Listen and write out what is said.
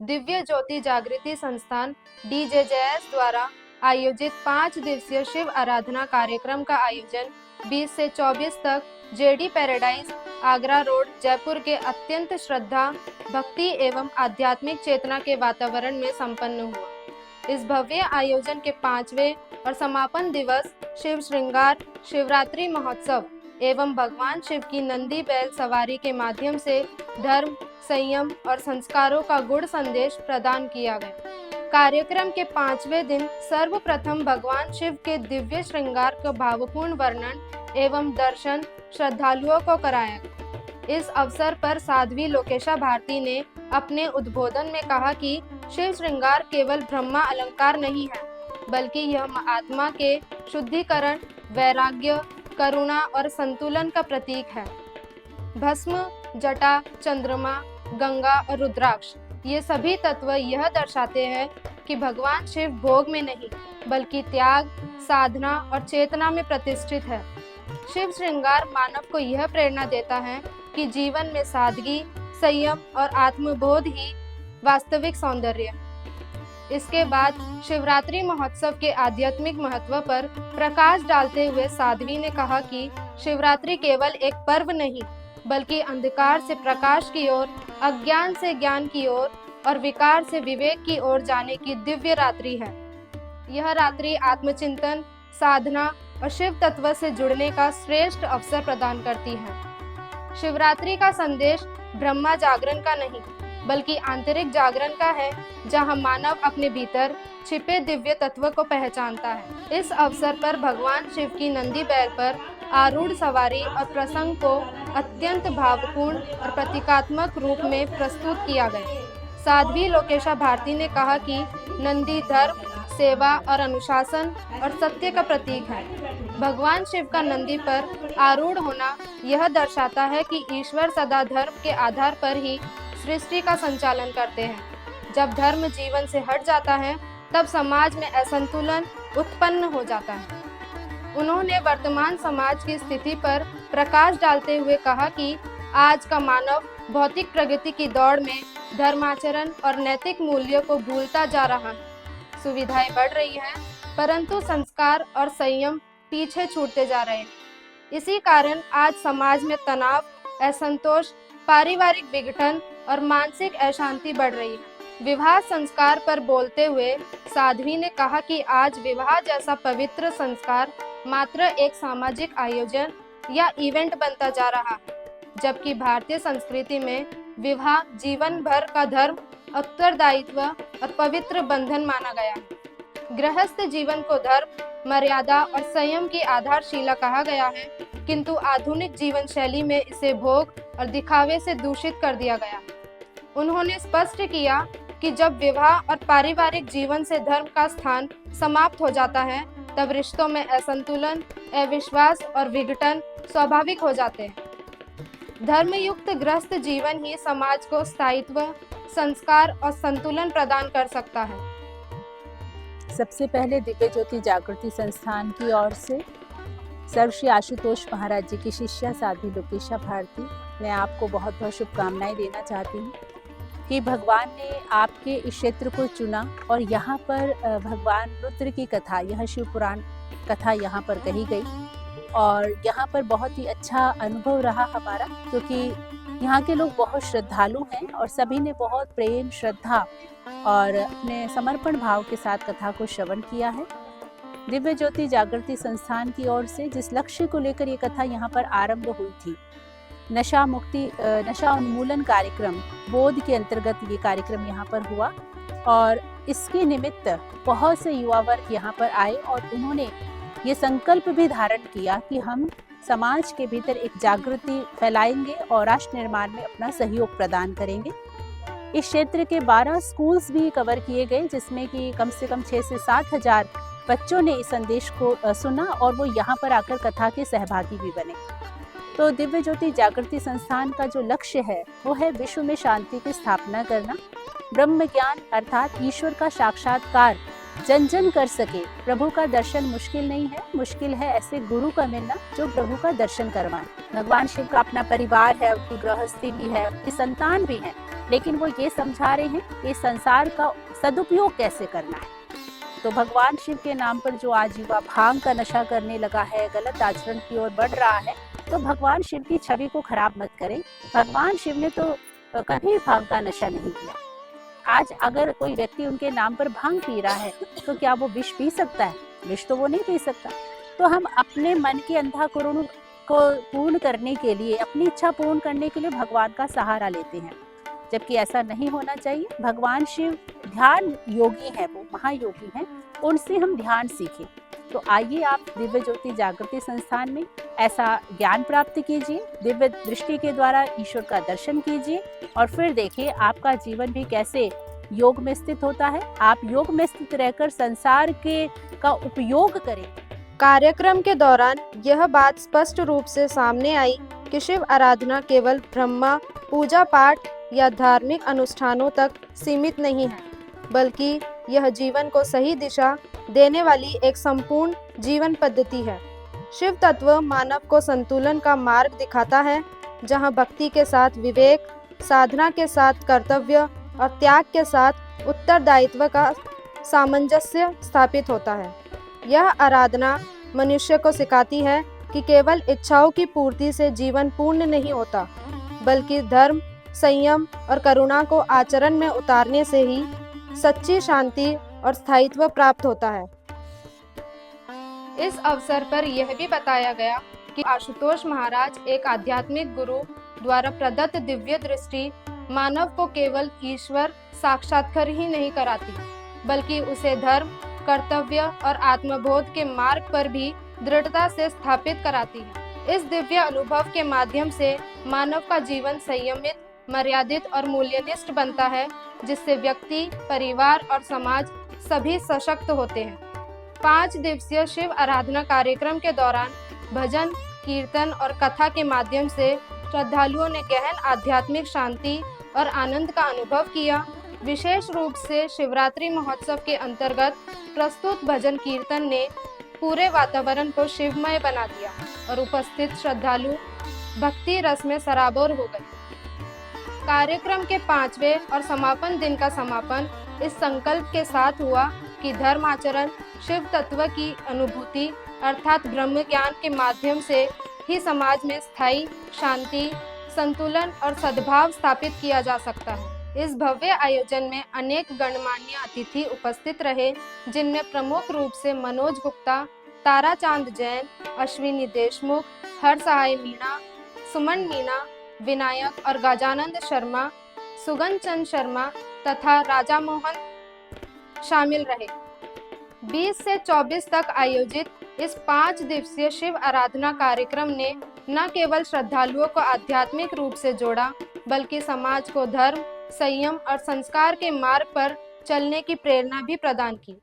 दिव्य ज्योति जागृति संस्थान DJJS द्वारा आयोजित 5 दिवसीय शिव आराधना कार्यक्रम का आयोजन 20 से 24 तक JD paradise, Agra road, Jaipur के अत्यंत श्रद्धा, भक्ति एवं आध्यात्मिक चेतना के वातावरण में संपन्न हुआ। इस भव्य आयोजन के 5वें और समापन दिवस शिव श्रृंगार, शिवरात्रि महोत्सव एवं भगवान शिव की नंदी बैल सवारी के माध्यम से धर्म, संयम और संस्कारों का गुड़ संदेश प्रदान किया गया। कार्यक्रम के 5वें दिन सर्वप्रथम भगवान शिव के दिव्य श्रृंगार का भावपूर्ण वर्णन एवं दर्शन श्रद्धालुओं को कराया गया। इस अवसर पर साध्वी लोकेशा भारती ने अपने उद्बोधन में कहा कि शिव श्रृंगार केवल ब्रह्मा अलंकार नहीं है, बल्कि यह आत्मा के शुद्धिकरण, वैराग्य, करुणा और संतुलन का प्रतीक है। भस्म, जटा, चंद्रमा, गंगा और रुद्राक्ष ये सभी तत्व यह दर्शाते हैं कि भगवान शिव भोग में नहीं, बल्कि त्याग, साधना और चेतना में प्रतिष्ठित है। शिव श्रृंगार मानव को यह प्रेरणा देता है कि जीवन में सादगी, संयम और आत्मबोध ही वास्तविक सौंदर्य। इसके बाद शिवरात्रि महोत्सव के आध्यात्मिक महत्व पर प्रकाश डालते हुए साध्वी ने कहा कि शिवरात्रि केवल एक पर्व नहीं, बल्कि अंधकार से प्रकाश की ओर, अज्ञान से ज्ञान की ओर और विकार से विवेक की ओर जाने की दिव्य रात्रि है। यह रात्रि आत्मचिंतन, साधना और शिव तत्व से जुड़ने का श्रेष्ठ अवसर प्रदान करती है। शिवरात्रि का संदेश ब्रह्मा जागरण का नहीं, बल्कि आंतरिक जागरण का है, जहां मानव अपने भीतर छिपे दिव्य तत्व को पहचानता है। इस अवसर पर भगवान शिव की नंदी बैल पर आरूढ़ सवारी और प्रसंग को अत्यंत भावपूर्ण और प्रतीकात्मक रूप में प्रस्तुत किया गया। साध्वी लोकेशा भारती ने कहा कि नंदी धर्म, सेवा और अनुशासन और सत्य का प्रतीक है। भगवान शिव का नंदी पर आरूढ़ होना यह दर्शाता है कि ईश्वर सदा धर्म के आधार पर ही सृष्टि का संचालन करते हैं। जब धर्म जीवन से हट जाता है, तब समाज में असंतुलन उत्पन्न हो जाता है। उन्होंने वर्तमान समाज की स्थिति पर प्रकाश डालते हुए कहा कि आज का मानव भौतिक प्रगति की दौड़ में धर्माचरण और नैतिक मूल्यों को भूलता जा रहा है। सुविधाएं बढ़ रही हैं, परंतु संस्कार और संयम पीछे छूटते जा रहे हैं। इसी कारण आज समाज में तनाव, असंतोष, पारिवारिक विघटन और मानसिक अशांति बढ़ रही है। विवाह संस्कार पर बोलते हुए साध्वी ने कहा कि आज विवाह जैसा पवित्र संस्कार मात्र एक सामाजिक आयोजन या इवेंट बनता जा रहा है, जबकि भारतीय संस्कृति में विवाह जीवन भर का धर्म, उत्तरदायित्व और पवित्र बंधन माना गया है। गृहस्थ जीवन को धर्म, मर्यादा और संयम की आधारशिला कहा गया है, किंतु आधुनिक जीवन शैली में इसे भोग और दिखावे से दूषित कर दिया गया। उन्होंने स्पष्ट किया कि जब विवाह और पारिवारिक जीवन से धर्म का स्थान समाप्त हो जाता है, तब रिश्तों में असंतुलन, अविश्वास और विघटन स्वाभाविक हो जाते हैं। धर्मयुक्त गृहस्थ जीवन ही समाज को स्थायित्व, संस्कार और संतुलन प्रदान कर सकता है। सबसे पहले दिव्य ज्योति जागृति संस्थान की ओर से सर्वश्री आशुतोष महाराज जी की शिष्या साध्वी लोकेशा भारती, मैं आपको बहुत बहुत शुभकामनाएं देना चाहती हूँ कि भगवान ने आपके इस क्षेत्र को चुना और यहाँ पर भगवान रुद्र की कथा, यह शिव पुराण कथा यहाँ पर कही गई और यहाँ पर बहुत ही अच्छा अनुभव रहा हमारा, क्योंकि यहाँ के लोग बहुत श्रद्धालु हैं और सभी ने बहुत प्रेम, श्रद्धा और अपने समर्पण भाव के साथ कथा को श्रवण किया है। दिव्य ज्योति जागृति संस्थान की ओर से जिस लक्ष्य को लेकर ये कथा यहाँ पर आरंभ हुई थी, नशा मुक्ति, नशा उन्मूलन कार्यक्रम बोध के अंतर्गत ये कार्यक्रम यहाँ पर हुआ और इसके निमित्त बहुत से युवा वर्ग यहाँ पर आए और उन्होंने ये संकल्प भी धारण किया कि हम समाज के भीतर एक जागृति फैलाएंगे और राष्ट्र निर्माण में अपना सहयोग प्रदान करेंगे। इस क्षेत्र के 12 स्कूल्स भी कवर किए गए, जिसमें कि कम से कम 6 से 7 हजार बच्चों ने इस संदेश को सुना और वो यहाँ पर आकर कथा के सहभागी भी बने। तो दिव्य ज्योति जागृति संस्थान का जो लक्ष्य है वो है विश्व में शांति की स्थापना करना, ब्रह्म ज्ञान अर्थात ईश्वर का साक्षात्कार जन जन कर सके। प्रभु का दर्शन मुश्किल नहीं है, मुश्किल है ऐसे गुरु का मिलना जो प्रभु का दर्शन करवाए। भगवान शिव का अपना परिवार है, उनकी गृहस्थी भी है, उनकी संतान भी है, लेकिन वो ये समझा रहे हैं कि संसार का सदुपयोग कैसे करना है। तो भगवान शिव के नाम पर जो आज युवा भांग का नशा करने लगा है, गलत आचरण की ओर बढ़ रहा है, तो भगवान शिव की छवि को खराब मत करें। भगवान शिव ने तो कभी भांग का नशा नहीं किया। आज अगर कोई व्यक्ति उनके नाम पर भांग पी रहा है तो क्या वो विष पी सकता है? विष तो वो नहीं पी सकता। तो हम अपने मन की अंधाकरण को पूर्ण करने के लिए, अपनी इच्छा पूर्ण करने के लिए भगवान का सहारा लेते हैं, जबकि ऐसा नहीं होना चाहिए। भगवान शिव ध्यान योगी हैं, वो महायोगी हैं, उनसे हम ध्यान सीखें। तो आइए आप दिव्य ज्योति जागृति संस्थान में ऐसा ज्ञान प्राप्त कीजिए, दिव्य दृष्टि के द्वारा ईश्वर का दर्शन कीजिए और फिर देखिए आपका जीवन भी कैसे योग में स्थित होता है। आप योग में स्थित रहकर संसार के का उपयोग करें। कार्यक्रम के दौरान यह बात स्पष्ट रूप से सामने आई कि शिव आराधना केवल ब्रह्मा पूजा पाठ या धार्मिक अनुष्ठानों तक सीमित नहीं है, बल्कि यह जीवन को सही दिशा देने वाली एक संपूर्ण जीवन पद्धति है। शिव तत्व मानव को संतुलन का मार्ग दिखाता है, जहां भक्ति के साथ विवेक, साधना के साथ कर्तव्य और त्याग के साथ उत्तरदायित्व का सामंजस्य स्थापित होता है। यह आराधना मनुष्य को सिखाती है कि केवल इच्छाओं की पूर्ति से जीवन पूर्ण नहीं होता, बल्कि धर्म, संयम और करुणा को आचरण में उतारने से ही सच्ची शांति और स्थायित्व प्राप्त होता है। इस अवसर पर यह भी बताया गया कि आशुतोष महाराज एक आध्यात्मिक गुरु द्वारा प्रदत्त दिव्य दृष्टि मानव को केवल ईश्वर साक्षात्कार ही नहीं कराती, बल्कि उसे धर्म, कर्तव्य और आत्मबोध के मार्ग पर भी दृढ़ता से स्थापित कराती है। इस दिव्य अनुभव के माध्यम से मानव का जीवन संयमित, मर्यादित और मूल्यनिष्ठ बनता है, जिससे व्यक्ति, परिवार और समाज सभी सशक्त होते हैं। 5 दिवसीय शिव आराधना कार्यक्रम के दौरान भजन, कीर्तन और कथा के माध्यम से श्रद्धालुओं ने गहन आध्यात्मिक शांति और आनंद का अनुभव किया। विशेष रूप से शिवरात्रि महोत्सव के अंतर्गत प्रस्तुत भजन कीर्तन ने पूरे वातावरण को शिवमय बना दिया और उपस्थित श्रद्धालु भक्ति रस में सराबोर हो गए। कार्यक्रम के 5वें और समापन दिन का समापन इस संकल्प के साथ हुआ कि धर्म आचरण, शिव तत्व की अनुभूति अर्थात ब्रह्म ज्ञान के माध्यम से ही समाज में स्थायी शांति, संतुलन और सद्भाव स्थापित किया जा सकता है। इस भव्य आयोजन में अनेक गणमान्य अतिथि उपस्थित रहे, जिनमें प्रमुख रूप से मनोज गुप्ता, ताराचांद जैन, अश्विनी देशमुख, हरसहाय मीणा, सुमन मीणा, विनायक और गजानंद शर्मा, सुगन चंद शर्मा तथा राजा मोहन शामिल रहे। 20 से 24 तक आयोजित इस 5 दिवसीय शिव आराधना कार्यक्रम ने न केवल श्रद्धालुओं को आध्यात्मिक रूप से जोड़ा, बल्कि समाज को धर्म, संयम और संस्कार के मार्ग पर चलने की प्रेरणा भी प्रदान की।